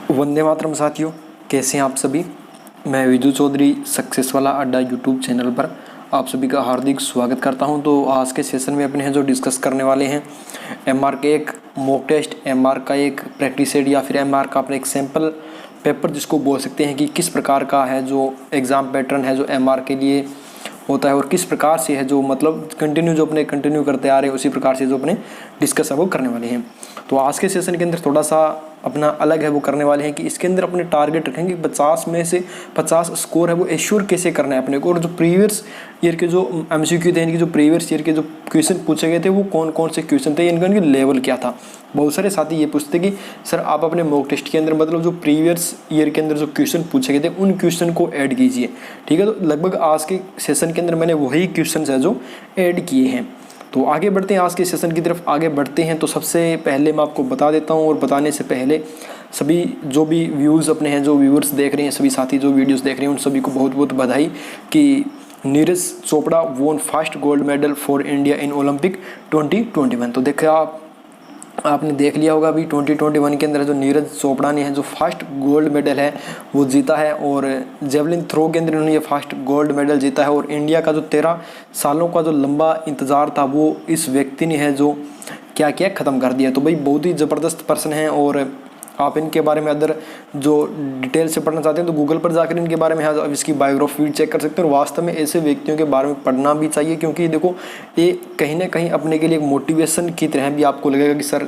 वंदे मातरम साथियों, कैसे हैं आप सभी। मैं विजू चौधरी सक्सेस वाला अड्डा यूट्यूब चैनल पर आप सभी का हार्दिक स्वागत करता हूं। तो आज के सेशन में अपने जो डिस्कस करने वाले हैं एमआर के एक मॉक टेस्ट, एमआर का एक प्रैक्टिस सेट या फिर एमआर का अपना एक सैम्पल पेपर जिसको बोल सकते हैं कि किस प्रकार का है जो एग्ज़ाम पैटर्न है जो एमआर के लिए होता है और किस प्रकार से है जो मतलब कंटिन्यू करते आ रहे हैं उसी प्रकार से जो अपने डिस्कस है वो करने वाले हैं। तो आज के सेशन के अंदर थोड़ा सा अपना अलग है वो करने वाले हैं कि इसके अंदर अपने टारगेट रखेंगे 50 में से 50 स्कोर है वो एश्योर कैसे करना है अपने को। और जो प्रीवियस ईयर के जो एमसीक्यू थे, इनके जो प्रीवियस ईयर के जो क्वेश्चन पूछे गए थे वो कौन कौन से क्वेश्चन थे, इनका लेवल क्या था। बहुत सारे साथी ये पूछते कि सर आप अपने मॉक टेस्ट के अंदर मतलब जो प्रीवियस ईयर के अंदर जो क्वेश्चन पूछे गए थे उन क्वेश्चन को ऐड कीजिए। ठीक है, तो लगभग आज के सेशन के अंदर मैंने वही क्वेश्चन है जो ऐड किए हैं। तो आगे बढ़ते हैं, आज के सेशन की तरफ आगे बढ़ते हैं। तो सबसे पहले मैं आपको बता देता हूं और बताने से पहले सभी जो भी व्यूज़ अपने हैं, जो व्यूअर्स देख रहे हैं, सभी साथी जो वीडियोस देख रहे हैं उन सभी को बहुत बहुत बधाई कि नीरज चोपड़ा वोन first gold medal for India in Olympic 2021। तो देखा आपने देख लिया होगा अभी 2021 के अंदर जो नीरज चोपड़ा ने है जो फर्स्ट गोल्ड मेडल है वो जीता है और जेवलिन थ्रो के अंदर उन्होंने ये फर्स्ट गोल्ड मेडल जीता है। और इंडिया का जो 13 सालों का जो लंबा इंतज़ार था वो इस व्यक्ति ने है जो क्या किया, ख़त्म कर दिया। तो भाई बहुत ही ज़बरदस्त पर्सन है और आप इनके बारे में अदर जो डिटेल से पढ़ना चाहते हैं तो गूगल पर जाकर इनके बारे में अब इसकी बायोग्राफी चेक कर सकते हैं। और वास्तव में ऐसे व्यक्तियों के बारे में पढ़ना भी चाहिए क्योंकि देखो ये कहीं ना कहीं अपने के लिए एक मोटिवेशन की तरह भी आपको लगेगा कि सर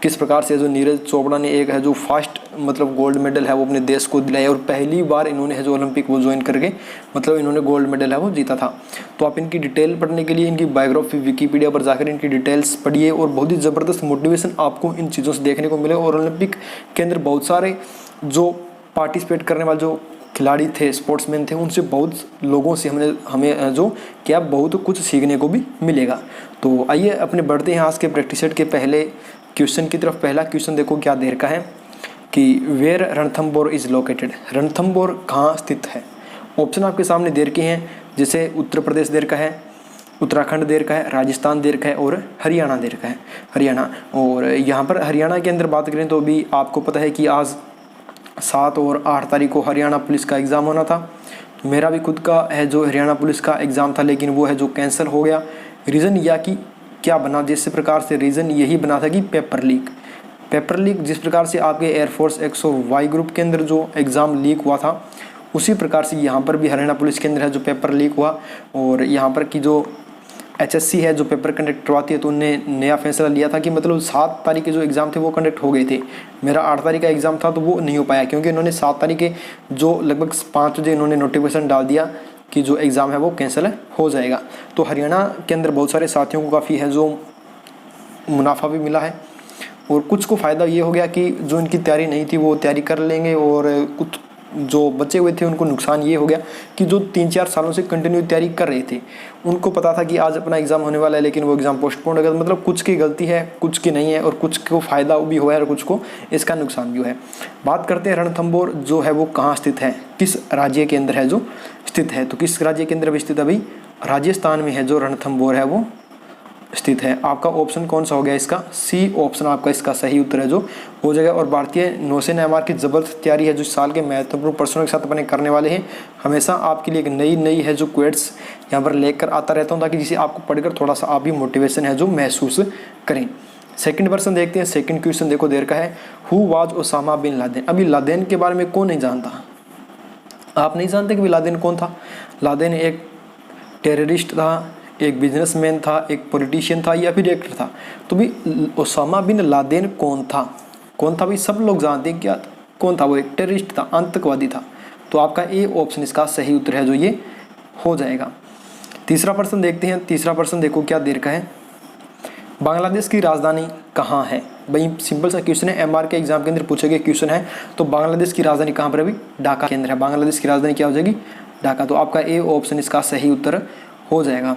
किस प्रकार से जो नीरज चोपड़ा ने एक है जो फर्स्ट मतलब गोल्ड मेडल है वो अपने देश को दिलाया और पहली बार इन्होंने है जो ओलंपिक वो ज्वाइन करके मतलब इन्होंने गोल्ड मेडल है वो जीता था। तो आप इनकी डिटेल पढ़ने के लिए इनकी बायोग्राफी विकीपीडिया पर जाकर इनकी डिटेल्स पढ़िए और बहुत ही ज़बरदस्त मोटिवेशन आपको इन चीज़ों से देखने को मिले। और ओलंपिक के अंदर बहुत सारे जो पार्टिसिपेट करने वाले जो खिलाड़ी थे, स्पोर्ट्समैन थे, उनसे बहुत लोगों से हमें जो क्या बहुत कुछ सीखने को भी मिलेगा। तो आइए अपने बढ़ते हैं आज के प्रैक्टिस सेट के पहले क्वेश्चन की तरफ। पहला क्वेश्चन देखो क्या दे रखा है कि where Ranthambore is located. Ranthambore कहाँ स्थित है। ऑप्शन आपके सामने दे रखे हैं, जैसे उत्तर प्रदेश दे रखा है, उत्तराखंड दे रखा है, राजस्थान दे रखा है और हरियाणा दे रखा है, हरियाणा। और यहाँ पर हरियाणा के अंदर बात करें तो भी आपको पता है कि आज 7 और 8 तारीख को हरियाणा पुलिस का एग्ज़ाम होना था। तो मेरा भी खुद का है जो हरियाणा पुलिस का एग्ज़ाम था लेकिन वो है जो कैंसिल हो गया। रीज़न यह कि क्या बना, जिस प्रकार से रीज़न यही बना था कि पेपर लीक जिस प्रकार से आपके एयरफोर्स 100Y ग्रुप के अंदर जो एग्ज़ाम लीक हुआ था उसी प्रकार से यहाँ पर भी हरियाणा पुलिस के अंदर है जो पेपर लीक हुआ। और यहाँ पर की जो HSC है जो पेपर कंडक्ट करवाती है तो उन्होंने नया फैसला लिया था कि मतलब 7 तारीख के जो एग्ज़ाम थे वो कंडक्ट हो गए थे। मेरा 8 तारीख का एग्ज़ाम था तो वो नहीं हो पाया क्योंकि इन्होंने 7 तारीख के जो लगभग 5 बजे इन्होंने नोटिफिकेशन डाल दिया कि जो एग्ज़ाम है वो कैंसिल हो जाएगा। तो हरियाणा के अंदर बहुत सारे साथियों को काफ़ी है जो मुनाफा भी मिला है और कुछ को फ़ायदा ये हो गया कि जो इनकी तैयारी नहीं थी वो तैयारी कर लेंगे और कुछ जो बचे हुए थे उनको नुकसान ये हो गया कि जो 3-4 सालों से कंटिन्यू तैयारी कर रहे थे उनको पता था कि आज अपना एग्ज़ाम होने वाला है लेकिन वो एग्ज़ाम पोस्टपोन हो गया। मतलब कुछ की गलती है, कुछ की नहीं है और कुछ को फ़ायदा भी हुआ है और कुछ को इसका नुकसान भी हुआ है। बात करते हैं रणथंबोर जो है वो कहाँ स्थित है, किस राज्य के अंदर है जो स्थित है। तो किस राज्य के अंदर भी स्थित है भाई, राजस्थान में है जो रणथंबोर है वो स्थित है। आपका ऑप्शन कौन सा हो गया, इसका सी ऑप्शन आपका इसका सही उत्तर है जो हो जाएगा। और भारतीय नौसेना एमआर की जबरदस्त तैयारी है जो इस साल के महत्वपूर्ण प्रश्नों के साथ अपने करने वाले हैं। हमेशा आपके लिए एक नई है जो क्वेट्स यहाँ पर लेकर आता रहता हूँ ताकि जिसे आपको पढ़कर थोड़ा सा आप भी मोटिवेशन है जो महसूस करें। सेकंड पर्सन देखते हैं। सेकंड क्वेश्चन देखो देर का है, who was Osama bin Laden. अभी लादेन के बारे में कौन नहीं जानता, आप नहीं जानते कि लादेन कौन था। लादेन एक टेररिस्ट था, एक बिजनेसमैन था, एक पॉलिटिशियन था या फिर एक्टर था। तो भी ओसामा बिन लादेन कौन था भाई, सब लोग जानते हैं क्या कौन था। वो एक टेररिस्ट था, आतंकवादी था। तो आपका ए ऑप्शन इसका सही उत्तर है जो ये हो जाएगा। तीसरा प्रश्न देखते हैं। तीसरा प्रश्न देखो क्या दे रखा है, बांग्लादेश की राजधानी कहाँ है। भाई सिंपल सा क्वेश्चन है, एमआर के एग्जाम के अंदर पूछे गए क्वेश्चन है। तो बांग्लादेश की राजधानी कहाँ पर अभी, ढाका के अंदर है। बांग्लादेश की राजधानी क्या हो जाएगी, ढाका। तो आपका ए ऑप्शन इसका सही उत्तर हो जाएगा।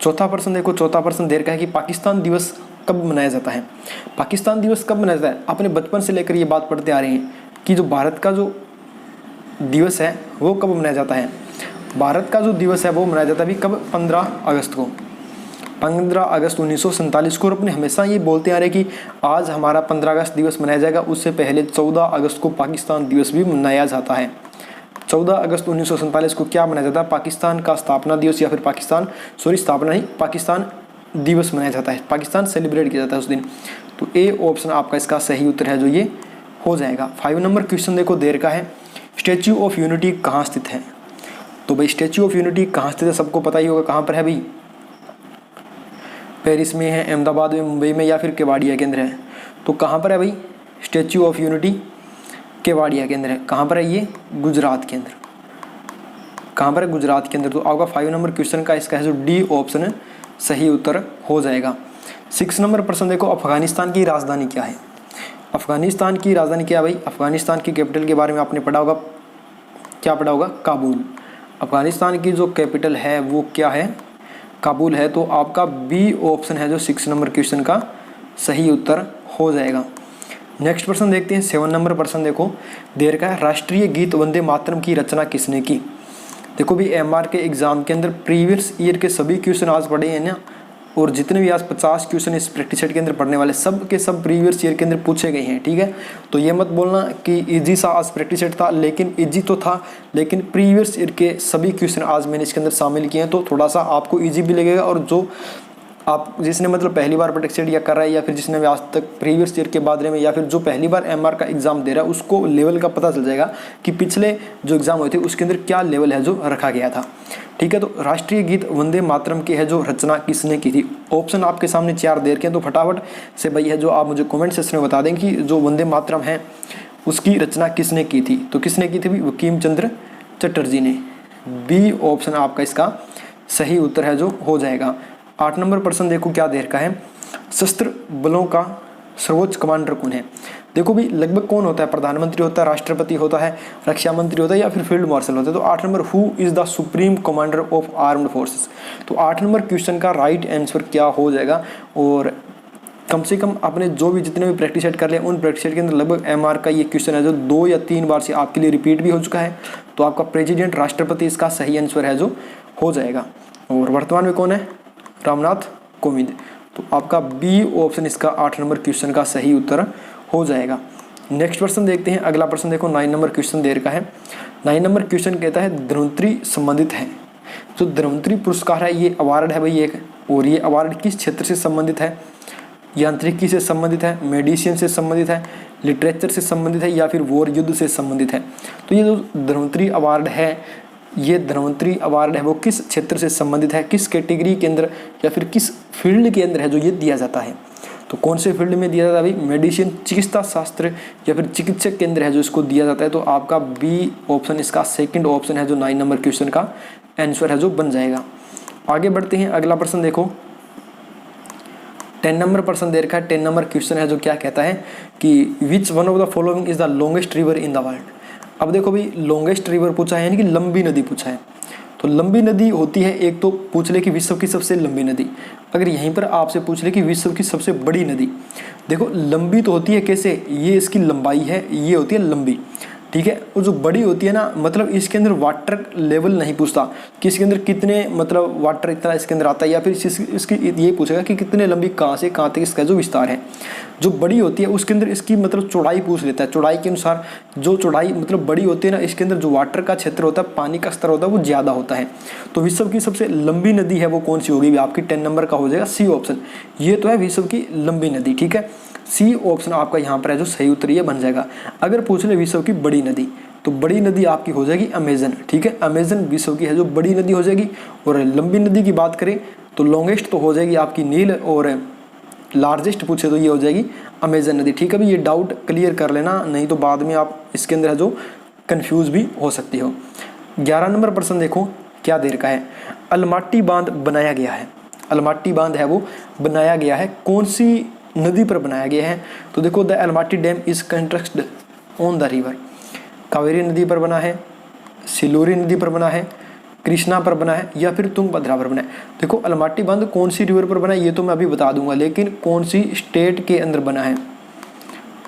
चौथा प्रश्न देखो, चौथा प्रश्न दे रखा है कि पाकिस्तान दिवस कब मनाया जाता है। पाकिस्तान दिवस कब मनाया जाता है, अपने बचपन से लेकर ये बात पढ़ते आ रहे हैं कि जो भारत का जो दिवस है वो कब मनाया जाता है। भारत का जो दिवस है वो मनाया जाता है अभी कब, 15 अगस्त को। 15 अगस्त 1947 को। और अपने हमेशा ये बोलते आ रहे कि आज हमारा 15 अगस्त दिवस मनाया जाएगा, उससे पहले 14 अगस्त को पाकिस्तान दिवस भी मनाया जाता है। 14 अगस्त 1947 को क्या मनाया जाता है? पाकिस्तान का स्थापना दिवस, या फिर पाकिस्तान दिवस मनाया जाता है, पाकिस्तान सेलिब्रेट किया जाता है उस दिन। तो ए ऑप्शन आपका इसका सही उत्तर है जो ये हो जाएगा। 5 नंबर क्वेश्चन देखो देर का है, स्टैच्यू ऑफ यूनिटी कहाँ स्थित है? तो भाई स्टैच्यू ऑफ यूनिटी कहाँ स्थित है सबको पता ही होगा, कहाँ पर है भाई? पेरिस में है, अहमदाबाद में, मुंबई में, या फिर केवाड़िया के अंदर है? तो कहाँ पर है भाई स्टैच्यू ऑफ यूनिटी? केवाड़िया के अंदर है। कहाँ पर है ये? गुजरात के अंदर। कहाँ पर है? गुजरात के अंदर। तो आपका 5 नंबर क्वेश्चन का इसका है जो डी ऑप्शन सही उत्तर हो जाएगा। 6 नंबर प्रश्न देखो, अफगानिस्तान की राजधानी क्या है? अफगानिस्तान की राजधानी क्या है भाई? अफगानिस्तान की कैपिटल के बारे में आपने पढ़ा होगा, क्या पढ़ा होगा? काबुल। अफगानिस्तान की जो कैपिटल है वो क्या है? काबुल है। तो आपका बी ऑप्शन है जो 6 नंबर क्वेश्चन का सही उत्तर हो जाएगा। नेक्स्ट प्रश्न देखते हैं, 7 नंबर प्रश्न देखो देर का है, राष्ट्रीय गीत वंदे मातरम की रचना किसने की? देखो भी एमआर के एग्जाम के अंदर प्रीवियस ईयर के सभी क्वेश्चन आज पढ़े हैं ना, और जितने भी आज 50 क्वेश्चन इस प्रैक्टिस सेट के अंदर पढ़ने वाले सब के सब प्रीवियस ईयर के अंदर पूछे गए हैं, ठीक है। तो ये मत बोलना कि इजी सा आज प्रैक्टिस सेट था, लेकिन इजी तो था, लेकिन प्रीवियस ईयर के सभी क्वेश्चन आज मैंने इसके अंदर शामिल किए हैं, तो थोड़ा सा आपको इजी भी लगेगा। और जो आप जिसने मतलब पहली बार प्रैक्टिस सेट या कर रहा है, या फिर जिसने भी आज तक प्रीवियस ईयर के बारे में, या फिर जो पहली बार एमआर का एग्जाम दे रहा है, उसको लेवल का पता चल जाएगा कि पिछले जो एग्जाम हुए थे उसके अंदर क्या लेवल है जो रखा गया था, ठीक है। तो राष्ट्रीय गीत वंदे मातरम की है जो रचना किसने की थी? ऑप्शन आपके सामने 4 दे रखे हैं, तो फटाफट से भाई है जो आप मुझे कमेंट सेक्शन में बता दें कि जो वंदे मातरम है उसकी रचना किसने की थी। तो किसने की थी? बंकिम चंद्र चटर्जी ने। बी ऑप्शन आपका इसका सही उत्तर है जो हो जाएगा। 8 नंबर प्रश्न देखो क्या दे रखा है, सशस्त्र बलों का सर्वोच्च कमांडर कौन है? देखो भी लगभग कौन होता है? प्रधानमंत्री होता है, राष्ट्रपति होता है, रक्षा मंत्री होता है, या फिर फील्ड मार्शल होता है। तो 8 number, who is the supreme commander of armed forces? तो 8 नंबर क्वेश्चन का राइट आंसर क्या हो जाएगा? और कम से कम आपने जो भी जितने भी प्रैक्टिस सेट कर लिया उन प्रैक्टिस सेट के अंदर लगभग एमआर का ये क्वेश्चन है जो 2 या 3 बार से आपके लिए रिपीट भी हो चुका है। तो आपका प्रेसिडेंट, राष्ट्रपति इसका सही आंसर है जो हो जाएगा। और वर्तमान में कौन है? रामनाथ कोविंद। तो आपका बी ऑप्शन इसका 8 नंबर क्वेश्चन का सही उत्तर हो जाएगा। नेक्स्ट प्रश्न देखते हैं, अगला प्रश्न देखो 9 नंबर क्वेश्चन दे रखा है। 9 नंबर क्वेश्चन कहता है धन्वंतरी संबंधित है। जो धन्वंतरी पुरस्कार है ये अवार्ड है भाई एक, और ये अवार्ड किस क्षेत्र से संबंधित है? यांत्रिकी से संबंधित है, मेडिसिन से संबंधित है, लिटरेचर से संबंधित है, या फिर वॉर युद्ध से संबंधित है? तो ये जो धन्वंतरी अवार्ड है, ये धन्वंतरी अवार्ड है वो किस क्षेत्र से संबंधित है, किस कैटेगरी के अंदर या फिर किस फील्ड के अंदर है जो ये दिया जाता है? तो कौन से फील्ड में दिया जाता है भाई? मेडिसिन, चिकित्सा शास्त्र, या फिर चिकित्सक के अंदर है जो इसको दिया जाता है। तो आपका बी ऑप्शन इसका सेकंड ऑप्शन है जो 9 नंबर क्वेश्चन का आंसर है जो बन जाएगा। आगे बढ़ते हैं, अगला प्रश्न देखो 10 नंबर प्रश्न दे रखा है। 10 नंबर क्वेश्चन है जो क्या कहता है कि which one of the following is the longest river in the world? अब देखो भाई लॉन्गेस्ट रिवर पूछा है, यानी कि लंबी नदी पूछा है। तो लंबी नदी होती है, एक तो पूछ ले कि विश्व की सबसे लंबी नदी, अगर यहीं पर आपसे पूछ ले कि विश्व की सबसे बड़ी नदी, देखो लंबी तो होती है कैसे, ये इसकी लंबाई है, ये होती है लंबी, ठीक है। और जो बड़ी होती है ना, मतलब इसके अंदर वाटर लेवल नहीं पूछता कि इसके अंदर कितने मतलब वाटर इतना इसके अंदर आता है, या फिर इसकी ये पूछेगा कि कितने लंबी कहाँ से कहाँ तक इसका जो विस्तार है। जो बड़ी होती है उसके अंदर इसकी मतलब चौड़ाई पूछ लेता है, चौड़ाई के अनुसार जो चौड़ाई मतलब बड़ी होती है ना, इसके अंदर जो वाटर का क्षेत्र होता है, पानी का स्तर होता है वो ज़्यादा होता है। तो विश्व की सबसे लंबी नदी है वो कौन सी होगी? आपकी 10 नंबर का हो जाएगा सी ऑप्शन। ये तो है विश्व की लंबी नदी, ठीक है। सी ऑप्शन आपका यहाँ पर है जो सही उत्तर ये बन जाएगा। अगर पूछ ले विश्व की बड़ी नदी, तो बड़ी नदी आपकी हो जाएगी अमेजन, ठीक है। अमेजन विश्व की है जो बड़ी नदी हो जाएगी। और लंबी नदी की बात करें तो लॉन्गेस्ट तो हो जाएगी आपकी नील, और लार्जेस्ट पूछे तो ये हो जाएगी अमेजन नदी, ठीक है। अभी ये डाउट क्लियर कर लेना, नहीं तो बाद में आप इसके अंदर है जो कन्फ्यूज भी हो सकती हो। 11 नंबर प्रश्न देखो क्या दे रखा है, अलमाटी बांध बनाया गया है। अलमाटी बांध है वो बनाया गया है, कौन सी नदी पर बनाया गया है? तो देखो the Almaty dam is constructed on the river, Kaveri नदी पर बना है, सिलोरी नदी पर बना है, कृष्णा पर बना है, या फिर तुंगभद्रा पर बना है। देखो अलमाटी बांध कौन सी रिवर पर बना है ये तो मैं अभी बता दूंगा, लेकिन कौन सी स्टेट के अंदर बना है,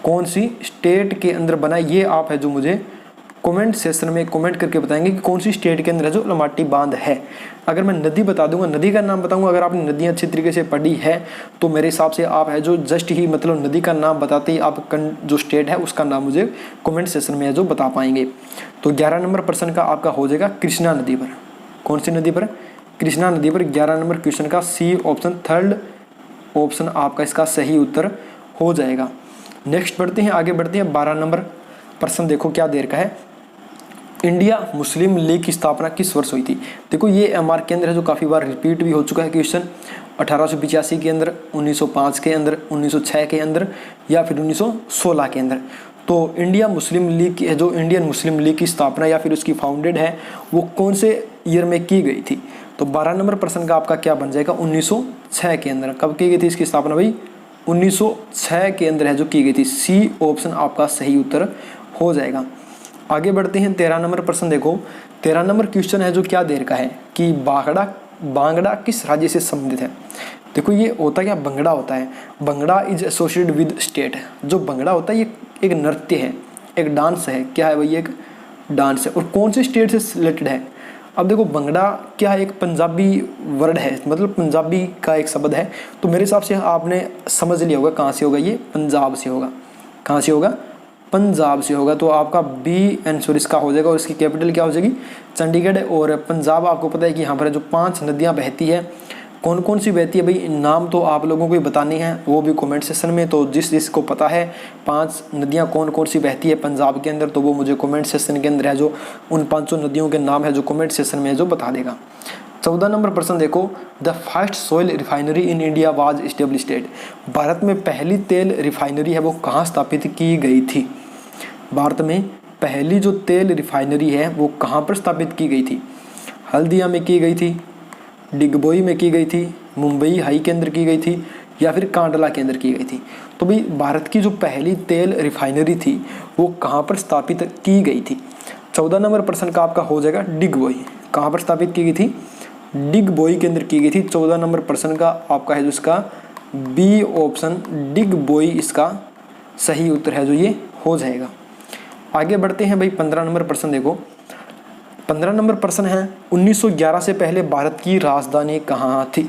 कौन सी स्टेट के अंदर बना है ये आप है जो मुझे कमेंट सेक्शन में कमेंट करके बताएंगे कि कौन सी स्टेट के अंदर है जो अलमाटी बांध है। अगर मैं नदी बता दूंगा, नदी का नाम बताऊंगा, अगर आपने नदियाँ अच्छी तरीके से पढ़ी है तो मेरे हिसाब से आप है जो जस्ट ही मतलब नदी का नाम बताते ही आप जो स्टेट है उसका नाम मुझे कमेंट सेक्शन में है जो बता पाएंगे। तो 11 नंबर प्रश्न का आपका हो जाएगा कृष्णा नदी पर। कौन सी नदी पर? कृष्णा नदी पर। 11 नंबर क्वेश्चन का सी ऑप्शन, थर्ड ऑप्शन आपका इसका सही उत्तर हो जाएगा। नेक्स्ट बढ़ते हैं, आगे बढ़ते हैं। 12 नंबर प्रश्न देखो क्या देर का है। इंडिया मुस्लिम लीग की स्थापना किस वर्ष हुई थी? देखो ये एमआर के अंदर है जो काफ़ी बार रिपीट भी हो चुका है क्वेश्चन। 1885 के अंदर, 1905 के अंदर, 1906 के अंदर या फिर 1916 के अंदर। तो इंडिया मुस्लिम लीग की जो इंडियन मुस्लिम लीग की स्थापना या फिर उसकी फाउंडेड है वो कौन से ईयर में की गई थी? तो 12 नंबर प्रश्न का आपका क्या बन जाएगा? 1906 के अंदर। कब की गई थी इसकी स्थापना भाई? 1906 के अंदर है जो की गई थी। सी ऑप्शन आपका सही उत्तर हो जाएगा। आगे बढ़ते हैं। 13 नंबर प्रश्न देखो। 13 नंबर क्वेश्चन है जो क्या देर का है कि बांगड़ा किस राज्य से संबंधित है? देखो ये होता क्या, भंगड़ा होता है। Bhangra is associated with state. जो भंगड़ा होता है ये एक नृत्य है, एक डांस है। क्या है भाई? एक डांस है। और कौन से स्टेट से रिलेटेड है? अब देखो भंगड़ा क्या है, एक पंजाबी वर्ड है, मतलब पंजाबी का एक शब्द है। तो मेरे हिसाब से आपने समझ लिया होगा कहाँ से होगा, ये पंजाब से होगा। कहाँ से होगा? पंजाब से होगा। तो आपका बी आंसर इसका हो जाएगा। और इसकी कैपिटल क्या हो जाएगी? चंडीगढ़। और पंजाब आपको पता है कि यहाँ पर जो 5 नदियाँ बहती है, कौन कौन सी बहती है भाई? नाम तो आप लोगों को ही बतानी है, वो भी कमेंट सेक्शन में। तो जिसको पता है 5 नदियाँ कौन कौन सी बहती है पंजाब के अंदर, तो वो मुझे कमेंट सेक्शन के अंदर है जो उन 5 नदियों के नाम है जो कमेंट सेक्शन में है जो बता देगा। 14 नंबर प्रश्न देखो। The first soil refinery in India was established. Bharat में पहली तेल रिफाइनरी है वो कहाँ स्थापित की गई थी? भारत में पहली जो तेल रिफाइनरी है वो कहाँ पर स्थापित की गई थी? हल्दिया में की गई थी, डिगबोई में की गई थी, मुंबई हाई के अंदर की गई थी या फिर कांडला के अंदर की गई थी? तो भाई भारत की जो पहली तेल रिफाइनरी थी वो कहाँ पर स्थापित की गई थी? 14 नंबर प्रश्न का आपका हो जाएगा डिगबोई। कहाँ पर स्थापित की गई थी? डिगबोई के अंदर की गई थी। 14 नंबर प्रश्न का आपका है जो इसका बी ऑप्शन डिगबोई इसका सही उत्तर है जो ये हो जाएगा। आगे बढ़ते हैं भाई। 15 नंबर प्रश्न देखो। 15 नंबर प्रश्न है 1911 से पहले भारत की राजधानी कहाँ थी?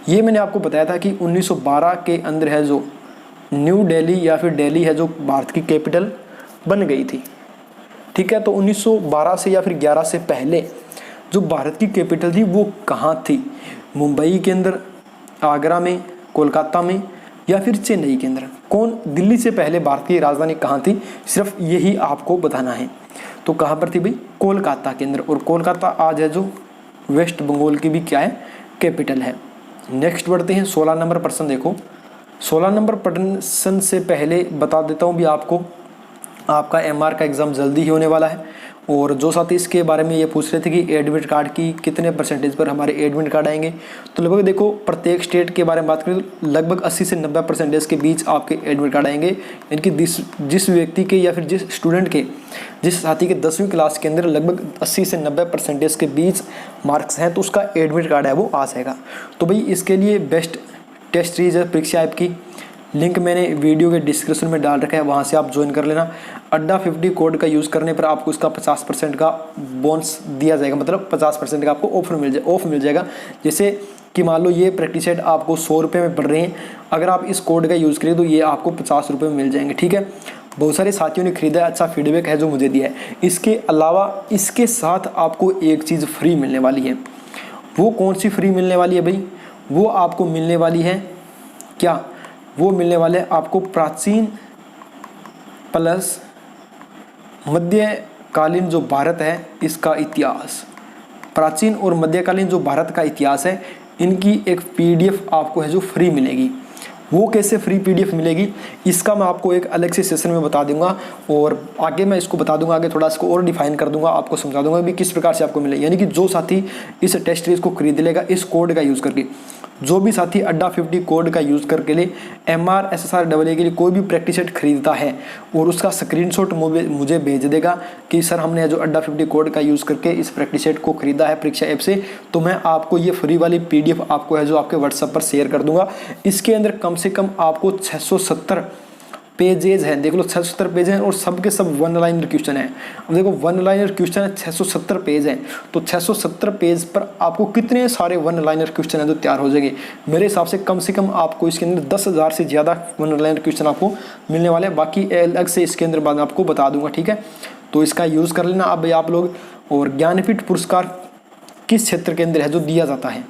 ये मैंने आपको बताया था कि 1912 के अंदर है जो न्यू दिल्ली या फिर दिल्ली है जो भारत की कैपिटल बन गई थी। ठीक है, तो 1912 से या फिर 11 से पहले जो भारत की कैपिटल थी वो कहाँ थी? मुंबई के अंदर, आगरा में, कोलकाता में या फिर चेन्नई के अंदर? कौन दिल्ली से पहले भारत की राजधानी कहाँ थी? सिर्फ यही आपको बताना है। तो कहाँ पर थी भाई? कोलकाता के अंदर। और कोलकाता आज है जो वेस्ट बंगाल की भी क्या है? कैपिटल है। नेक्स्ट बढ़ते हैं। 16 नंबर प्रश्न देखो। 16 नंबर प्रश्न से पहले बता देता हूँ भी आपको, आपका एमआर का एग्ज़ाम जल्दी ही होने वाला है। और जो साथी इसके बारे में ये पूछ रहे थे कि एडमिट कार्ड की कितने परसेंटेज पर हमारे एडमिट कार्ड आएंगे, तो लगभग देखो प्रत्येक स्टेट के बारे में बात करें तो लगभग 80 से 90% के बीच आपके एडमिट कार्ड आएंगे। इनकी जिस व्यक्ति के या फिर जिस स्टूडेंट के, जिस साथी के 10वीं क्लास के अंदर लगभग 80 से 90% के बीच मार्क्स हैं तो उसका एडमिट कार्ड है वो आ जाएगा। तो भाई इसके लिए बेस्ट टेस्ट सीरीज है परीक्षा ऐप की, लिंक मैंने वीडियो के डिस्क्रिप्शन में डाल रखा है, वहाँ से आप ज्वाइन कर लेना। अड्डा 50 कोड का यूज़ करने पर आपको इसका 50% का बोनस दिया जाएगा, मतलब 50% का आपको ऑफ मिल जाएगा। जैसे कि मान लो ये प्रैक्टिस सेट आपको 100 रुपये में पड़ रहे हैं, अगर आप इस कोड का यूज़ करें तो ये आपको 50 रुपये में मिल जाएंगे। ठीक है, बहुत सारे साथियों ने खरीदा है, अच्छा फीडबैक है जो मुझे दिया है। इसके अलावा इसके साथ आपको एक चीज़ फ्री मिलने वाली है। वो कौन सी फ्री मिलने वाली है भाई? वो आपको मिलने वाली है क्या? वो मिलने वाले आपको प्राचीन प्लस मध्यकालीन जो भारत है इसका इतिहास। प्राचीन और मध्यकालीन जो भारत का इतिहास है इनकी एक पीडीएफ आपको है जो फ्री मिलेगी। वो कैसे फ्री पीडीएफ मिलेगी इसका मैं आपको एक अलग से सेशन में बता दूंगा, और आगे मैं इसको बता दूंगा, आगे थोड़ा इसको और डिफाइन कर दूंगा, आपको समझा दूंगा भी किस प्रकार से आपको मिलेगी। यानी कि जो साथी इस टेस्ट सीरीज को खरीद लेगा इस कोड का यूज़ करके, जो भी साथी अड्डा 50 कोड का यूज़ करके लिए MR SSR AA के लिए कोई भी प्रैक्टिस सेट खरीदता है और उसका स्क्रीनशॉट मुझे भेज देगा कि सर हमने जो अड्डा 50 कोड का यूज़ करके इस प्रैक्टिस सेट को खरीदा है परीक्षा ऐप से, तो मैं आपको ये फ्री वाली PDF आपको है जो आपके व्हाट्सएप पर शेयर कर दूंगा। इसके अंदर कम से कम आपको 670 पेजेज है, देख लो 670 पेज हैं और सब के सब वन लाइनर क्वेश्चन है। अब देखो वन लाइनर क्वेश्चन है, 670 पेज है, तो 670 पेज पर आपको कितने सारे वन लाइनर क्वेश्चन है जो तैयार हो जाएंगे। मेरे हिसाब से कम आपको इसके अंदर 10,000 से ज़्यादा वन लाइनर क्वेश्चन आपको मिलने वाले हैं। बाकी अलग से इसके अंदर बाद आपको बता दूंगा, ठीक है, तो इसका यूज़ कर लेना अब आप लोग। और ज्ञानपीठ पुरस्कार किस क्षेत्र के अंदर है जो दिया जाता है,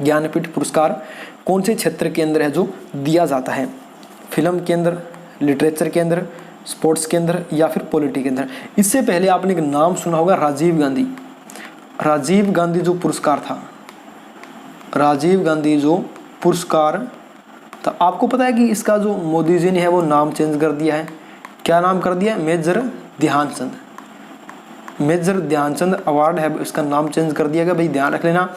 ज्ञानपीठ पुरस्कार कौन से क्षेत्र के अंदर है जो दिया जाता है, फिल्म के अंदर, लिटरेचर के अंदर, स्पोर्ट्स के अंदर या फिर पॉलिटी के अंदर। इससे पहले आपने एक नाम सुना होगा राजीव गांधी। राजीव गांधी जो पुरस्कार था, राजीव गांधी जो पुरस्कार था, आपको पता है कि इसका जो मोदी जी ने है वो नाम चेंज कर दिया है। क्या नाम कर दिया है? Major Dhyan Chand, major Dhyan Chand award है, इसका नाम चेंज कर दिया गया। भाई ध्यान रख लेना,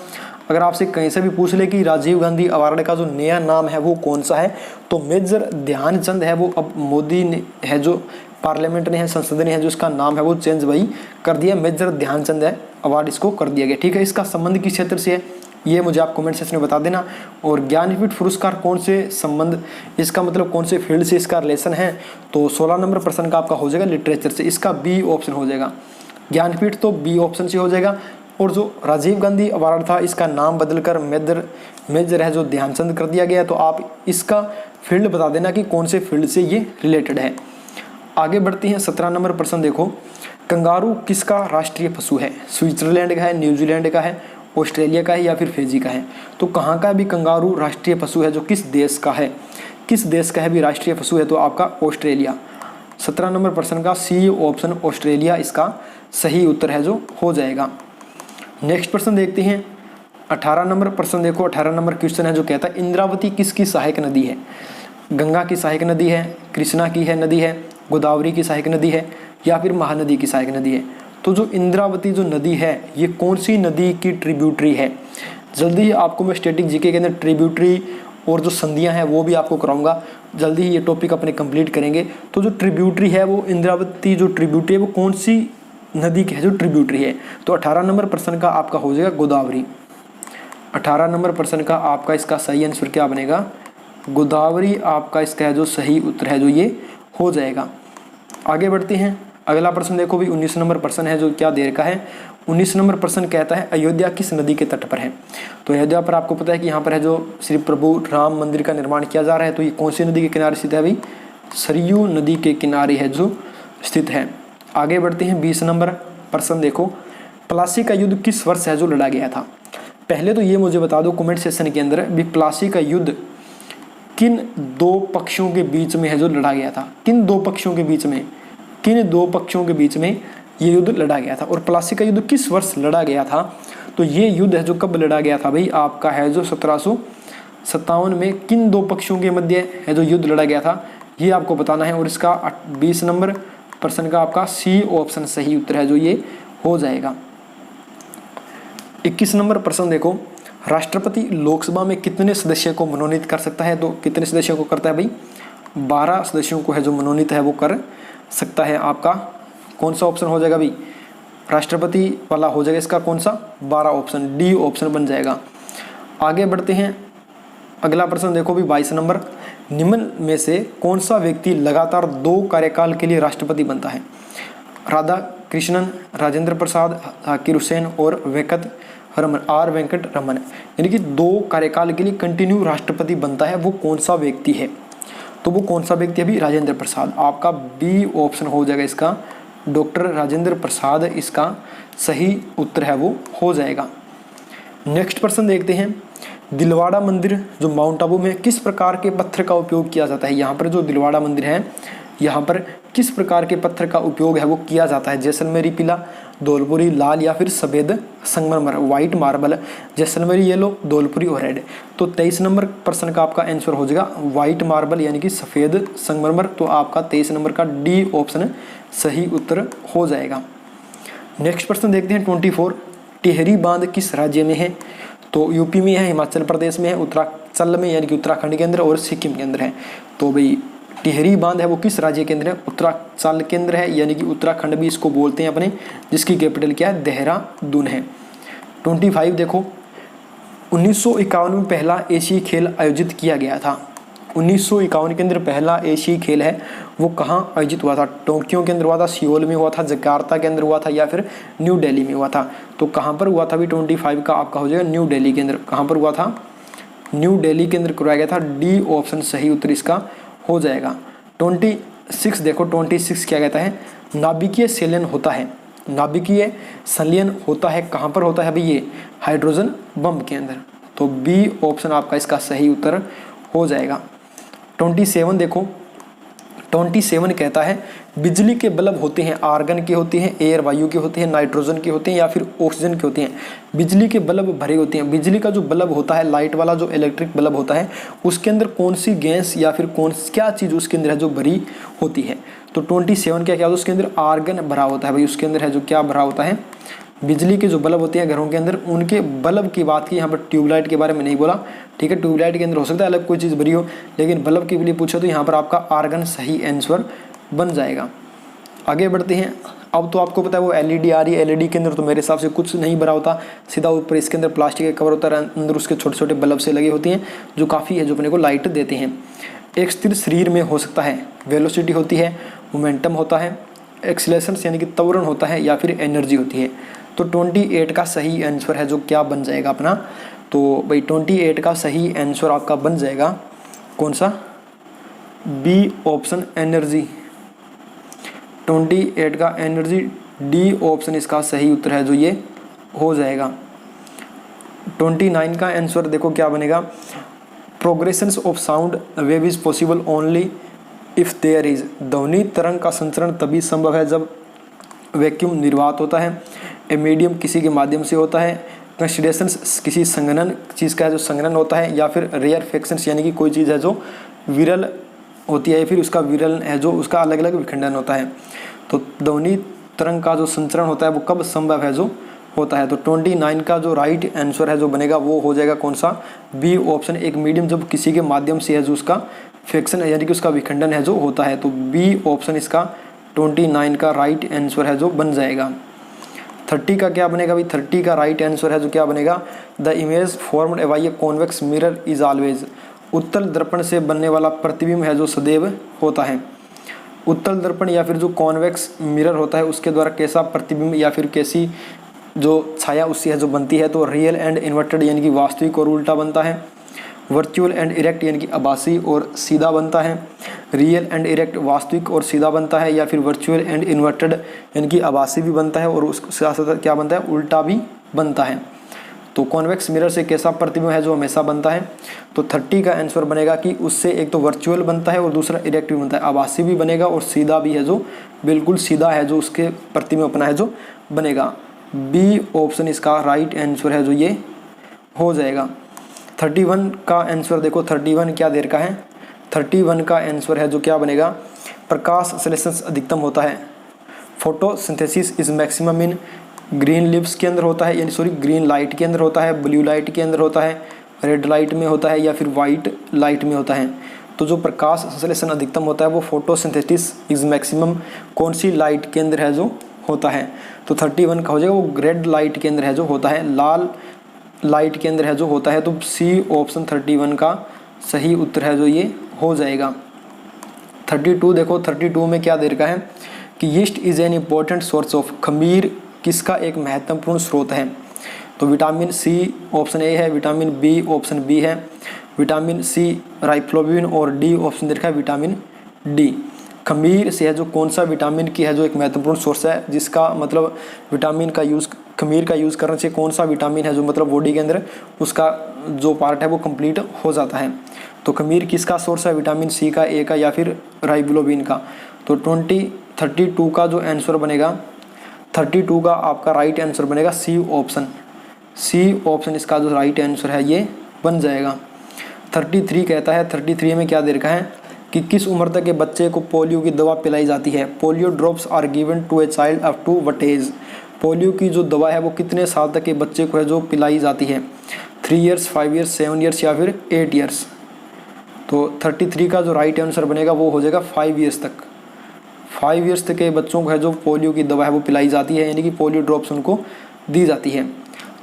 अगर आपसे कहीं से भी पूछ ले कि राजीव गांधी अवार्ड का जो नया नाम है वो कौन सा है, तो मेजर ध्यानचंद है वो। अब मोदी ने है जो पार्लियामेंट ने है, संसद ने है जो इसका नाम है वो चेंज वही कर दिया, मेजर ध्यानचंद है अवार्ड इसको कर दिया गया, ठीक है। इसका संबंध किस क्षेत्र से है ये मुझे आप कमेंट सेक्शन में बता देना। और ज्ञानपीठ पुरस्कार कौन से संबंध, इसका मतलब कौन से फील्ड से इसका रिलेशन है, तो 16 नंबर प्रश्न का आपका हो जाएगा लिटरेचर से, इसका बी ऑप्शन हो जाएगा। ज्ञानपीठ तो बी ऑप्शन से हो जाएगा। और जो राजीव गांधी अवार्ड था इसका नाम बदलकर मेजर है जो ध्यानचंद कर दिया गया, तो आप इसका फील्ड बता देना कि कौन से फील्ड से ये रिलेटेड है। आगे बढ़ते हैं 17 नंबर प्रश्न देखो, कंगारू किसका राष्ट्रीय पशु है? स्विट्जरलैंड का है, न्यूजीलैंड का है, ऑस्ट्रेलिया का है या फिर फिजी का है? तो कहाँ का भी कंगारू राष्ट्रीय पशु है, जो किस देश का है, किस देश का है भी राष्ट्रीय पशु है, तो आपका ऑस्ट्रेलिया। 17 नंबर प्रश्न का सी ऑप्शन ऑस्ट्रेलिया इसका सही उत्तर है जो हो जाएगा। नेक्स्ट प्रश्न देखते हैं 18 नंबर प्रश्न देखो, 18 नंबर क्वेश्चन है जो कहता है इंद्रावती किसकी सहायक नदी है? गंगा की सहायक नदी है, कृष्णा की है नदी है, गोदावरी की सहायक नदी है या फिर महानदी की सहायक नदी है? तो जो इंद्रावती जो नदी है ये कौन सी नदी की ट्रिब्यूटरी है? जल्दी ही आपको मैं स्टैटिक जीके के अंदर ट्रिब्यूटरी और जो संधियां हैं वो भी आपको कराऊंगा, जल्दी ही ये टॉपिक अपने कंप्लीट करेंगे। तो जो ट्रिब्यूटरी है वो इंद्रावती जो ट्रिब्यूटरी है वो कौन सी नदी की है जो ट्रिब्यूटरी है? तो 18 नंबर प्रश्न का आपका हो जाएगा गोदावरी। 18 नंबर प्रश्न का आपका इसका सही आंसर क्या बनेगा? गोदावरी आपका इसका है जो सही उत्तर है जो ये हो जाएगा। आगे बढ़ते हैं, अगला प्रश्न देखो भी 19 नंबर प्रश्न है जो क्या देर का है। 19 नंबर प्रश्न कहता है अयोध्या किस नदी के तट पर है? तो अयोध्या पर आपको पता है कि यहाँ पर है जो श्री प्रभु राम मंदिर का निर्माण किया जा रहा है, तो ये कौन सी नदी के किनारे स्थित है भाई? सरयू नदी के किनारे है जो स्थित है। आगे बढ़ते हैं 20 नंबर प्रश्न देखो, प्लासी का युद्ध किस वर्ष है जो लड़ा गया था? पहले तो ये मुझे बता दो कमेंट सेक्शन के अंदर भी प्लासी का युद्ध किन दो पक्षों के बीच में है जो लड़ा गया था? किन दो पक्षों के बीच में, किन दो पक्षों के बीच में ये युद्ध लड़ा गया था? और प्लासी का युद्ध किस वर्ष लड़ा गया था? तो ये युद्ध है जो कब लड़ा गया था भाई? आपका है जो 1757 में किन दो पक्षों के मध्य है जो युद्ध लड़ा गया था ये आपको बताना है। और इसका 20 नंबर प्रश्न का आपका सी ऑप्शन सही उत्तर है जो ये हो जाएगा। 21 नंबर प्रश्न देखो, राष्ट्रपति लोकसभा में कितने सदस्यों को मनोनीत कर सकता है? तो कितने सदस्यों को करता है भाई? 12 सदस्यों को है जो मनोनीत है वो कर सकता है। आपका कौन सा ऑप्शन हो जाएगा भाई? राष्ट्रपति वाला हो जाएगा इसका कौन सा? 12 ऑप्शन, डी ऑप्शन बन जाएगा। आगे बढ़ते हैं, अगला प्रश्न देखो भी 22 नंबर, निम्न में से कौन सा व्यक्ति लगातार 2 कार्यकाल के लिए राष्ट्रपति बनता है? राधा कृष्णन, राजेंद्र प्रसाद, जाकिर हुसैन और वेंकट रमन, यानी कि 2 कार्यकाल के लिए कंटिन्यू राष्ट्रपति बनता है, वो कौन सा व्यक्ति है? तो वो कौन सा व्यक्ति है भी? राजेंद्र प्रसाद। आपका बी ऑप्शन हो जाएगा इसका, डॉक्टर राजेंद्र प्रसाद इसका सही उत्तर है वो हो जाएगा। नेक्स्ट प्रश्न देखते हैं, दिलवाड़ा मंदिर जो माउंट आबू में किस प्रकार के पत्थर का उपयोग किया जाता है? यहाँ पर जो दिलवाड़ा मंदिर है यहाँ पर किस प्रकार के पत्थर का उपयोग है वो किया जाता है? जैसलमेरी पीला, धौलपुरी लाल या फिर सफ़ेद संगमरमर, white marble, Jaisalmeri yellow, Dhaulpuri और रेड। तो 23 नंबर प्रश्न का आपका आंसर हो जाएगा व्हाइट मार्बल यानी कि सफ़ेद संगमरमर। तो आपका 23 नंबर का डी ऑप्शन सही उत्तर हो जाएगा। नेक्स्ट प्रश्न देखते हैं 24, टिहरी बांध किस राज्य में है? तो यूपी में है, हिमाचल प्रदेश में है, उत्तरांचल में यानी कि उत्तराखंड के अंदर और सिक्किम के अंदर है। तो भाई टिहरी बांध है वो किस राज्य के अंदर है? उत्तरांचल के अंदर है, यानी कि उत्तराखंड भी इसको बोलते हैं अपने, जिसकी कैपिटल क्या है? देहरादून है। 25 देखो, 1951 में पहला एशियाई खेल आयोजित किया गया था। 1951 के अंदर पहला एशियाई खेल है वो कहाँ आयोजित हुआ था? टोक्यो के अंदर हुआ था, सियोल में हुआ था, जकार्ता के अंदर हुआ था या फिर न्यू दिल्ली में हुआ था? तो कहाँ पर हुआ था भी? 25 का आपका हो जाएगा न्यू दिल्ली के अंदर। कहाँ पर हुआ था? न्यू दिल्ली के अंदर करवाया गया था। डी ऑप्शन सही उत्तर इसका हो जाएगा। 26 देखो, 26 क्या कहता है? नाभिकीय संलयन होता है। नाभिकीय संलयन होता है कहाँ पर होता है भाई? ये हाइड्रोजन बम के अंदर। तो बी ऑप्शन आपका इसका सही उत्तर हो जाएगा। 27 देखो, 27 कहता है बिजली के बल्ब होते हैं, आर्गन के होते हैं, एयर वायु के होते हैं, नाइट्रोजन के होते हैं या फिर ऑक्सीजन के होते हैं? बिजली के बल्ब भरे होते हैं। बिजली का जो बल्ब होता है, लाइट वाला जो इलेक्ट्रिक बल्ब होता है, उसके अंदर कौन सी गैस या फिर क्या चीज़ उसके अंदर है जो भरी होती है? तो 27 क्या होता है? उसके अंदर आर्गन भरा होता है भाई। उसके अंदर है जो क्या भरा होता है? बिजली के जो बल्ब होते हैं घरों के अंदर, उनके बल्ब की बात की। यहाँ पर ट्यूबलाइट के बारे में नहीं बोला, ठीक है। ट्यूबलाइट के अंदर हो सकता है अलग कोई चीज़ भरी हो, लेकिन बल्ब के लिए पूछो तो यहाँ पर आपका आर्गन सही आंसर बन जाएगा। आगे बढ़ते हैं। अब तो आपको पता है वो एलईडी आ रही है। एलईडी के अंदर तो मेरे हिसाब से कुछ नहीं भरा होता, सीधा ऊपर इसके अंदर प्लास्टिक का कवर होता है, अंदर उसके छोटे छोटे बल्ब से लगे होती हैं जो काफ़ी है जो अपने को लाइट देते हैं। एक स्थिर शरीर में हो सकता है वेलोसिटी होती है, मोमेंटम होता है, एक्सीलरेशन यानी कि त्वरण होता है या फिर एनर्जी होती है। तो 28 का सही आंसर है जो क्या बन जाएगा अपना? तो भाई 28 का सही आंसर आपका बन जाएगा कौन सा? B option energy. 28 का एनर्जी, डी ऑप्शन इसका सही उत्तर है जो ये हो जाएगा। 29 का आंसर देखो क्या बनेगा? Progressions of sound wave is possible only if there is. ध्वनि तरंग का संचरण तभी संभव है जब वैक्यूम निर्वात होता है, ए मीडियम किसी के माध्यम से होता है, कंसिडरेशंस किसी संगणन चीज़ का है जो संगणन होता है, या फिर रेयर फ्रैक्शंस यानी कि कोई चीज़ है जो विरल होती है, फिर उसका विरल है जो उसका अलग अलग विखंडन होता है। तो ध्वनि तरंग का जो संचरण होता है वो कब संभव है जो होता है? तो 29 का जो राइट आंसर है जो बनेगा वो हो जाएगा कौन सा? B option. एक मीडियम जब किसी के माध्यम से है जो उसका फ्रैक्शन यानी कि उसका विखंडन है जो होता है। तो बी ऑप्शन इसका 29 का राइट आंसर है जो बन जाएगा। 30 का क्या बनेगा भाई? 30 का राइट आंसर है जो क्या बनेगा? The image formed by a convex mirror is always. उत्तल दर्पण से बनने वाला प्रतिबिंब है जो सदैव होता है। उत्तल दर्पण या फिर जो कॉन्वेक्स मिरर होता है उसके द्वारा कैसा प्रतिबिंब या फिर कैसी जो छाया उससे है जो बनती है? तो रियल एंड इन्वर्टेड यानी कि वास्तविक और उल्टा बनता है। वर्चुअल एंड इरेक्ट यानी कि आभासी और सीधा बनता है। रियल एंड इरेक्ट वास्तविक और सीधा बनता है, या फिर वर्चुअल एंड इन्वर्टेड यानी कि आभासी भी बनता है और उसके साथ साथ क्या बनता है? उल्टा भी बनता है। तो कॉन्वेक्स मिरर से कैसा प्रतिबिंब है जो हमेशा बनता है? तो 30 का आंसर बनेगा कि उससे एक तो वर्चुअल बनता है और दूसरा इरेक्ट भी बनता है। आभासी भी बनेगा और सीधा भी है जो बिल्कुल सीधा है जो उसके प्रतिबिंब अपना है जो बनेगा। बी ऑप्शन इसका राइट आंसर है जो ये हो जाएगा। 31 का आंसर देखो, 31 क्या देर का है? 31 का आंसर है जो क्या बनेगा? प्रकाश संश्लेषण अधिकतम होता है। Photosynthesis is maximum in green leaves के अंदर होता है, यानी सॉरी ग्रीन लाइट के अंदर होता है, ब्लू लाइट के अंदर होता है, रेड लाइट में होता है या फिर वाइट लाइट में होता है। तो जो प्रकाश संश्लेषण अधिकतम होता है वो फोटोसिंथेसिस इज मैक्सिमम कौन सी लाइट के अंदर है जो होता है? तो 31 का हो जाएगा वो रेड लाइट के अंदर है जो होता है, लाल लाइट के अंदर है जो होता है। तो सी ऑप्शन 31 का सही उत्तर है जो ये हो जाएगा। 32 देखो, 32 में क्या दे रखा है कि yeast is an important source of. खमीर किसका एक महत्वपूर्ण स्रोत है? तो विटामिन सी ऑप्शन ए है, विटामिन बी ऑप्शन बी है, विटामिन सी राइफ्लोबिन और डी ऑप्शन दे रखा है विटामिन डी। खमीर से है जो कौन सा विटामिन की है जो एक महत्वपूर्ण सोर्स है, जिसका मतलब विटामिन का यूज़ खमीर का यूज़ करने से कौन सा विटामिन है जो मतलब बॉडी के अंदर उसका जो पार्ट है वो कंप्लीट हो जाता है। तो खमीर किसका सोर्स है? विटामिन सी का, ए का या फिर राइबोफ्लाविन का। तो 32 का जो आंसर बनेगा, 32 का आपका राइट आंसर बनेगा सी ऑप्शन। सी ऑप्शन इसका जो राइट आंसर है ये बन जाएगा। 33 कहता है, 33 में क्या दे रखा है कि किस उम्र तक के बच्चे को पोलियो की दवा पिलाई जाती है? Polio drops are given to a child up to what age? Polio की जो दवा है वो कितने साल तक के बच्चे को है जो पिलाई जाती है? 3 ईयर्स, 5 ईयर्स, 7 ईयर्स या फिर 8 ईयर्स? तो 33 का जो राइट आंसर बनेगा वो हो जाएगा 5 ईयर्स तक। 5 ईयर्स तक के बच्चों को है जो पोलियो की दवा है वो पिलाई जाती है, यानी कि पोलियो ड्रॉप्स उनको दी जाती है।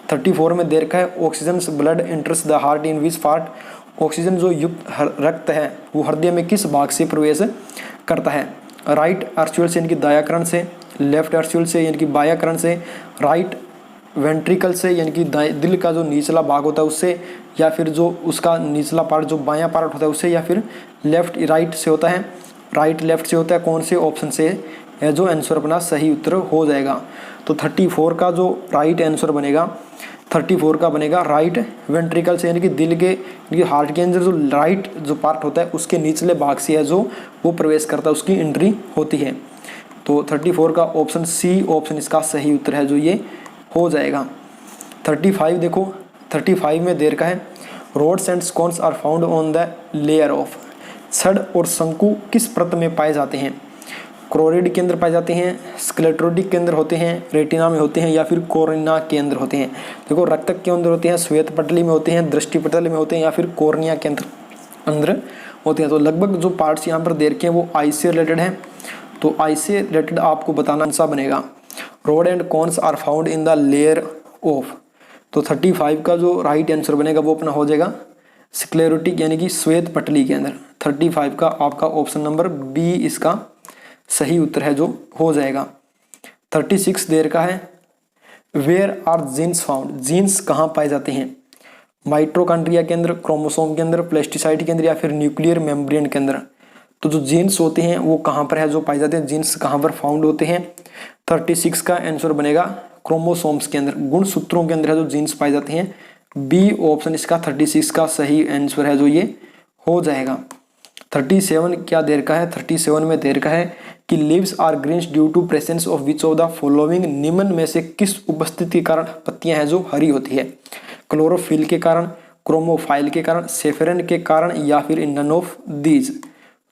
34 में दे रखा है oxygen blood इंटर्स the heart in which part? Oxygen जो युक्त रक्त है वो हृदय में किस भाग से प्रवेश करता है? राइट आर्चुअल से यानी कि दायाकरण से, लेफ्ट आर्चुअल से यानी कि बायाकरण से, राइट वेंट्रिकल से यानी कि दिल का जो निचला भाग होता है उससे, या फिर जो उसका निचला पार्ट जो बायां पार्ट होता है उससे, या फिर लेफ्ट राइट से होता है, राइट लेफ्ट से होता है, कौन से ऑप्शन से है जो आंसर अपना सही उत्तर हो जाएगा? तो 34 का जो राइट आंसर बनेगा, 34 का बनेगा राइट वेंट्रिकल से, यानी कि दिल के यानी कि हार्ट के अंदर जो राइट जो पार्ट होता है उसके निचले भाग से है जो वो प्रवेश करता है, उसकी एंट्री होती है। तो 34 का ऑप्शन सी ऑप्शन इसका सही उत्तर है जो ये हो जाएगा। 35 देखो, 35 में देर का है, rods and cones are found on the layer of, छड़ और शंकु किस परत में पाए जाते हैं? क्रोरिड के अंदर पाए जाते हैं, स्क्लेरोटिक के अंदर होते हैं, रेटिना में होते हैं, या फिर कोर्निया के अंदर होते हैं? देखो रक्तक के अंदर होते हैं, श्वेत पटली में होते हैं, दृष्टि पटल में होते हैं, या फिर कोर्निया के अंदर होते हैं। तो लगभग जो पार्ट्स यहाँ पर दे रखे हैं वो आई से रिलेटेड है। तो आई से रिलेटेड आपको बताना सा बनेगा, rod and cones are found in the layer of. तो 35 का जो राइट आंसर बनेगा वो अपना हो जाएगा स्क्लेरोटिक यानी कि श्वेत पटली के अंदर। 35 का आपका ऑप्शन नंबर बी इसका सही उत्तर है जो हो जाएगा। 36 देर का है, where are genes found, genes कहाँ पाए जाते हैं? माइटोकॉन्ड्रिया के अंदर, क्रोमोसोम के अंदर, प्लास्टिसाइड के अंदर, या फिर न्यूक्लियर मेम्ब्रेन के अंदर? तो जो जीन्स होते हैं वो कहाँ पर है जो पाए जाते हैं, जीन्स कहाँ पर फाउंड होते हैं? 36 का आंसर बनेगा क्रोमोसोम्स के अंदर, गुणसूत्रों के अंदर है जो जीन्स पाए जाते हैं। बी ऑप्शन इसका 36 का सही आंसर है जो ये हो जाएगा। 37 क्या देर का है? 37 में देर का है कि leaves are greens due to presence of which of the following, निम्न में से किस उपस्थिति के कारण पत्तियां हैं जो हरी होती है? क्लोरोफिल के कारण, क्रोमोफाइल के कारण, सेफरन के कारण, या फिर नन ऑफ दीज?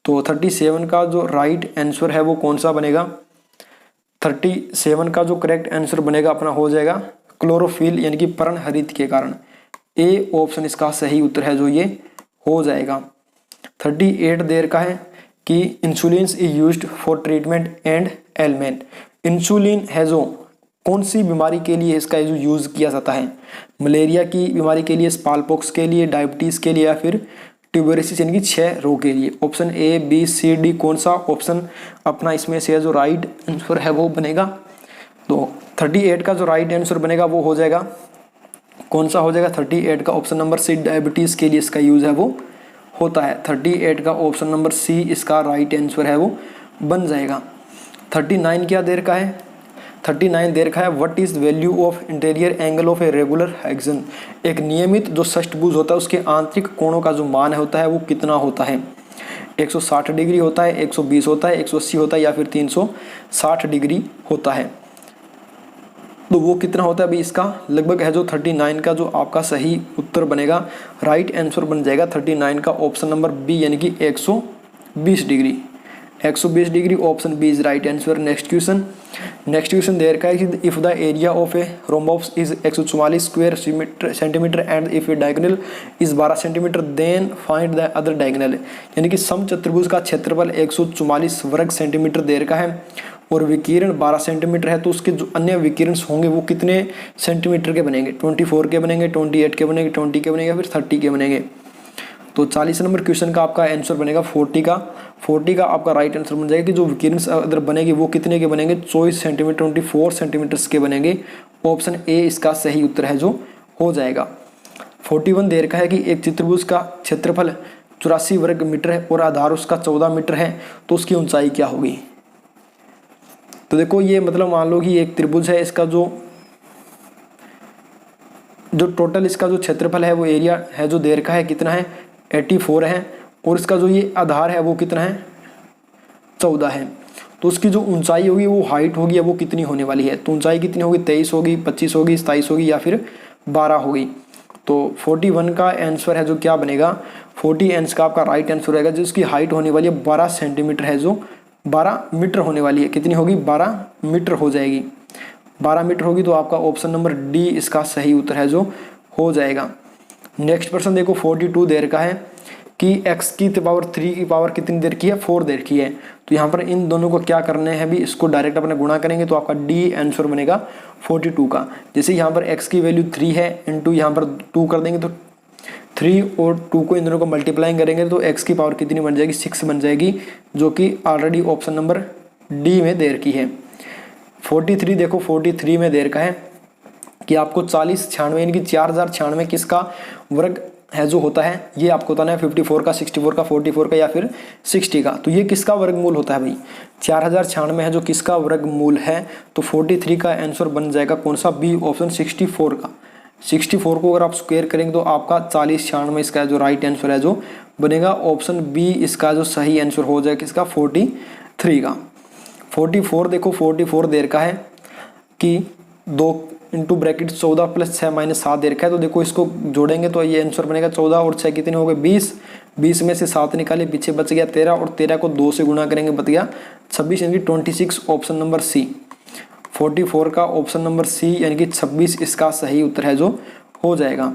तो 37 का जो राइट आंसर है वो कौन सा बनेगा? 37 का जो करेक्ट आंसर बनेगा अपना हो जाएगा क्लोरोफिल यानी कि पर्णहरित के कारण। ए ऑप्शन इसका सही उत्तर है जो ये हो जाएगा। 38 देर का है कि insulin is used for treatment and ailment, insulin है जो कौन सी बीमारी के लिए इसका जो यूज किया जाता है? मलेरिया की बीमारी के लिए, स्मॉलपॉक्स के लिए, डायबिटीज के लिए, या फिर ट्यूबरकुलोसिस यानी कि क्षय रोग के लिए? Option A B C D कौन सा ऑप्शन अपना इसमें से जो राइट आंसर है वो बनेगा? तो 38 का जो राइट आंसर बनेगा वो हो जाएगा कौन सा हो जाएगा? 38 का ऑप्शन नंबर सी, डायबिटीज के लिए इसका यूज है वो होता है। 38 का ऑप्शन नंबर सी इसका राइट आंसर है वो बन जाएगा। 39 क्या देर का है? 39 देर का है, what is value of interior angle of a regular hexagon, एक नियमित जो षष्ठभुज होता है उसके आंतरिक कोणों का जो मान होता है वो कितना होता है? 160 डिग्री होता है, 120 होता है, 180 होता है, या फिर 360 डिग्री होता है? तो वो कितना होता है अभी इसका लगभग है जो 39 का जो आपका सही उत्तर बनेगा, राइट आंसर बन जाएगा 39 का ऑप्शन नंबर बी यानी कि 120 degree. 120 degree option B is right answer. Next question देर का है कि if the area of a rhombus is 144 square centimetre and if a diagonal is 12 centimetre then find the other diagonal, यानी कि समचतुर्भुज का क्षेत्रफल 144 वर्ग सेंटीमीटर देर का है और विकिरण 12 सेंटीमीटर है, तो उसके जो अन्य विकिरण होंगे वो कितने सेंटीमीटर के बनेंगे? 24 के बनेंगे, 28 के बनेंगे, 20 के बनेंगे, या फिर 30 के बनेंगे? तो 40 नंबर क्वेश्चन का आपका आंसर बनेगा 40 का। 40 का आपका राइट आंसर बन जाएगा कि जो विकिरण अगर बनेगी वो कितने के बनेंगे? 24 सेंटीमीटर, 24 सेंटीमीटर के बनेंगे। ऑप्शन ए इसका सही उत्तर है जो हो जाएगा। 41 देर का है कि एक चतुर्भुज का क्षेत्रफल 84 वर्ग मीटर है और आधार उसका 14 मीटर है, तो उसकी ऊंचाई क्या होगी? तो देखो ये मतलब मान लो कि एक त्रिभुज है, इसका जो टोटल इसका जो क्षेत्रफल है वो एरिया है जो देर का है कितना है? 84 है, और इसका जो ये आधार है वो कितना है? 14 है। तो उसकी जो ऊंचाई होगी वो हाइट होगी वो कितनी होने वाली है? तो ऊंचाई कितनी होगी? 23 होगी, 25 होगी, 27 होगी, या फिर 12 होगी? तो 41 का आंसर है जो क्या बनेगा? 40 आंसर का आपका राइट आंसर रहेगा जिसकी हाइट होने वाली है 12 सेंटीमीटर है, जो 12 मीटर होने वाली है। कितनी होगी? 12 मीटर हो जाएगी। 12 मीटर होगी, तो आपका ऑप्शन नंबर डी इसका सही उत्तर है जो हो जाएगा। नेक्स्ट प्रश्न देखो 42 देर का है कि x की पावर 3 की पावर कितनी देर की है? 4 देर की है। तो यहाँ पर इन दोनों को क्या करने हैं भी, इसको डायरेक्ट अपने गुणा करेंगे तो आपका डी आंसर बनेगा 42 का। जैसे यहाँ पर x की वैल्यू 3 है, इंटू यहाँ पर 2 कर देंगे तो 3 और 2 को इन दोनों को मल्टीप्लाई करेंगे तो x की पावर कितनी बन जाएगी, 6 बन जाएगी, जो कि ऑलरेडी ऑप्शन नंबर डी में दे रखी है। 43 देखो 43 में दे रखा है कि आपको 40 96 यानी कि 4096 किसका वर्ग है जो होता है, ये आपको बताना है 54 का, 64 का, 44 का या फिर 60 का। तो ये किसका वर्गमूल होता है भाई, 4096 है जो किसका वर्गमूल है। तो 43 का आंसर बन जाएगा कौन सा, बी ऑप्शन 64 का। 64 को अगर आप स्क्वायर करेंगे तो आपका 4096 इसका जो राइट आंसर है जो बनेगा ऑप्शन बी, इसका जो सही आंसर हो जाएगा किसका, 43 का। 44 देखो 44 दे रखा है कि 2 इंटू ब्रैकेट 14 प्लस 6 माइनस 7 दे रखा है। तो देखो इसको जोड़ेंगे तो ये आंसर बनेगा 14 और 6 कितने हो गए, 20। 20 में से 7 निकाले, पीछे बच गया 13 और 13 को 2 से गुणा करेंगे बच गया 26 यानी कि 26, ऑप्शन नंबर सी। 44 का ऑप्शन नंबर सी यानी कि 26 इसका सही उत्तर है जो हो जाएगा।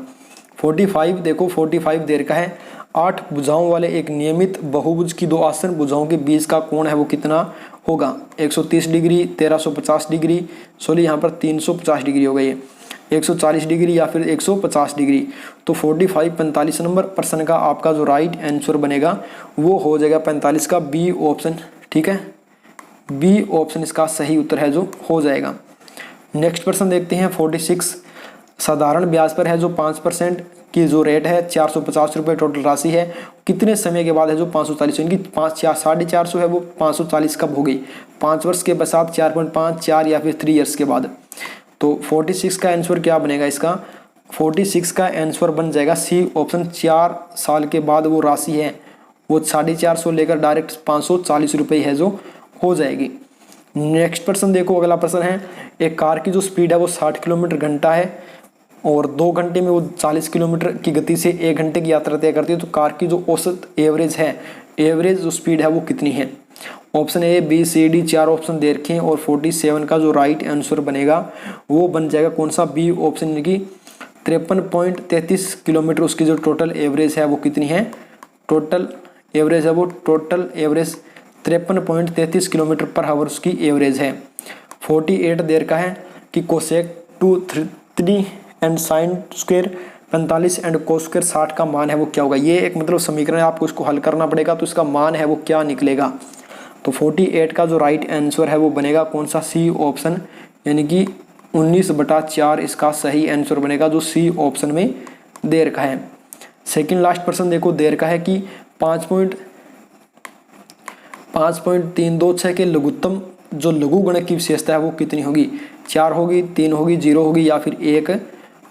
45 देखो 45 दे रखा है 8 भुजाओं वाले एक नियमित बहुभुज की 2 आसन भुजाओं के बीच का कोण है वो कितना होगा, 130 डिग्री, 1350 डिग्री, सॉरी यहाँ पर 350 डिग्री हो गई है, 140 डिग्री या फिर 150 डिग्री। तो 45 45 नंबर प्रश्न का आपका जो राइट आंसर बनेगा वो हो जाएगा 45 का बी ऑप्शन, ठीक है, बी ऑप्शन इसका सही उत्तर है जो हो जाएगा। नेक्स्ट प्रश्न देखते हैं 46। साधारण ब्याज पर है जो 5% की जो रेट है 450 रुपये टोटल राशि है, कितने समय के बाद है जो 540, इनकी 450 है वो 540 कब हो गई, 5 वर्ष के पश्चात, 4.5, 4 या फिर 3 ईयर्स के बाद। तो 46 का आंसर क्या बनेगा इसका, 46 का आंसर बन जाएगा सी ऑप्शन, 4 साल के बाद वो राशि है वो 450 लेकर डायरेक्ट 540 रुपये है जो हो जाएगी। नेक्स्ट प्रश्न देखो, अगला प्रश्न है एक कार की जो स्पीड है वो 60 किलोमीटर घंटा है और 2 घंटे में वो 40 किलोमीटर की गति से 1 घंटे की यात्रा तय करती है। तो कार की जो औसत एवरेज है, एवरेज जो स्पीड है वो कितनी है। Option A B C D 4 option दे रखे हैं और 47 का जो राइट आंसर बनेगा वो बन जाएगा कौन सा, बी ऑप्शन, यानी कि 53.33 किलोमीटर उसकी जो टोटल एवरेज है वो कितनी है, टोटल एवरेज है वो, total average 53.33 kilometre per hour उसकी एवरेज है। 48 देर का है कि cosec 2 3 and sine square 45 and cos square 60 का मान है वो क्या होगा। ये एक मतलब समीकरण है, आपको इसको हल करना पड़ेगा तो इसका मान है वो क्या निकलेगा। तो 48 का जो राइट आंसर है वो बनेगा कौन सा, सी ऑप्शन, यानी कि 19/4 इसका सही आंसर बनेगा जो सी ऑप्शन में दे रखा है। सेकंड लास्ट प्रश्न देखो दे रखा है कि 5.326 के लघुत्तम जो लघु गुणक की विशेषता है वो कितनी होगी, 4 होगी, 3 होगी, 0 होगी या फिर 1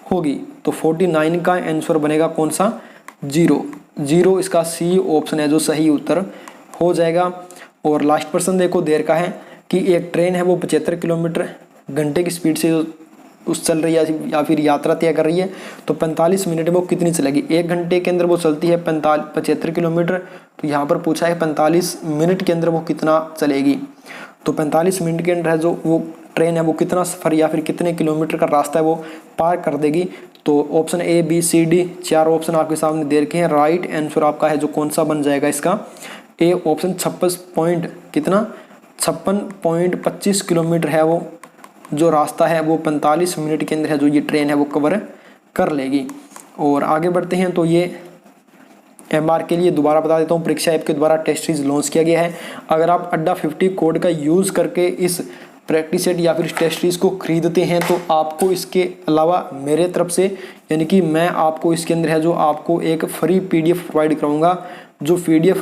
होगी। तो 49 का आंसर बनेगा कौन सा, 0 इसका सी ऑप्शन है जो सही उत्तर हो जाएगा। और लास्ट प्रश्न देखो देर का है कि एक ट्रेन है वो 75 किलोमीटर घंटे की स्पीड से उस चल रही है या फिर यात्रा तय कर रही है, तो 45 मिनट में वो कितनी चलेगी। 1 घंटे के अंदर वो चलती है 75 किलोमीटर, तो यहाँ पर पूछा है 45 मिनट के अंदर वो कितना चलेगी। तो 45 मिनट के अंदर है जो वो ट्रेन है वो कितना सफ़र या फिर कितने किलोमीटर का रास्ता है वो पार कर देगी। तो option A B C D 4 option आपके सामने दे रखे हैं। राइट आंसर आपका है जो कौन सा बन जाएगा इसका, ए ऑप्शन 56.25 किलोमीटर है वो जो रास्ता है वो 45 मिनट के अंदर है जो ये ट्रेन है वो कवर कर लेगी। और आगे बढ़ते हैं तो ये एमआर के लिए दोबारा बता देता हूँ, परीक्षा ऐप के द्वारा टेस्ट सीरीज लॉन्च किया गया है। अगर आप अड्डा 50 कोड का यूज़ करके इस प्रैक्टिस सेट या फिर टेस्ट सीरीज को खरीदते हैं तो आपको इसके अलावा मेरे तरफ से यानी कि मैं आपको इसके अंदर है जो आपको एक फ्री पीडीएफ प्रोवाइड कराऊंगा, जो पीडीएफ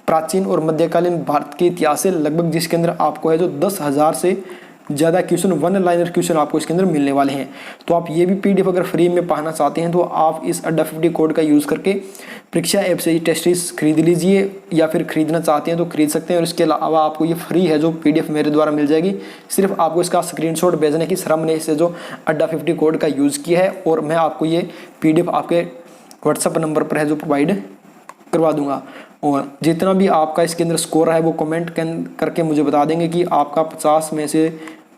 प्राचीन और मध्यकालीन भारत के इतिहास से लगभग जिसके अंदर आपको है जो 10,000 से ज़्यादा क्वेश्चन, 1 लाइनर क्वेश्चन आपको इसके अंदर मिलने वाले हैं। तो आप ये भी पीडीएफ अगर फ्री में पाना चाहते हैं तो आप इस अड्डा 50 कोड का यूज़ करके परीक्षा ऐप से टेस्ट सीरीज खरीद लीजिए, या फिर खरीदना चाहते हैं तो खरीद सकते हैं। और इसके अलावा आपको ये फ्री है जो पीडीएफ मेरे द्वारा मिल जाएगी, सिर्फ आपको इसका स्क्रीनशॉट भेजने की श्रम ने इसे जो अड्डा 50 कोड का यूज़ किया है, और मैं आपको ये पीडीएफ आपके व्हाट्सएप नंबर पर है जो प्रोवाइड करवा दूंगा। और जितना भी आपका इसके अंदर स्कोर है वो कमेंट करके मुझे बता देंगे कि आपका 50 में से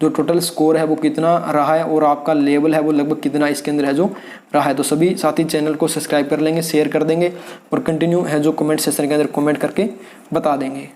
जो टोटल स्कोर है वो कितना रहा है और आपका लेवल है वो लगभग कितना इसके अंदर है जो रहा है। तो सभी साथी चैनल को सब्सक्राइब कर लेंगे, शेयर कर देंगे और कंटिन्यू है जो कमेंट सेक्शन के अंदर कमेंट करके बता देंगे।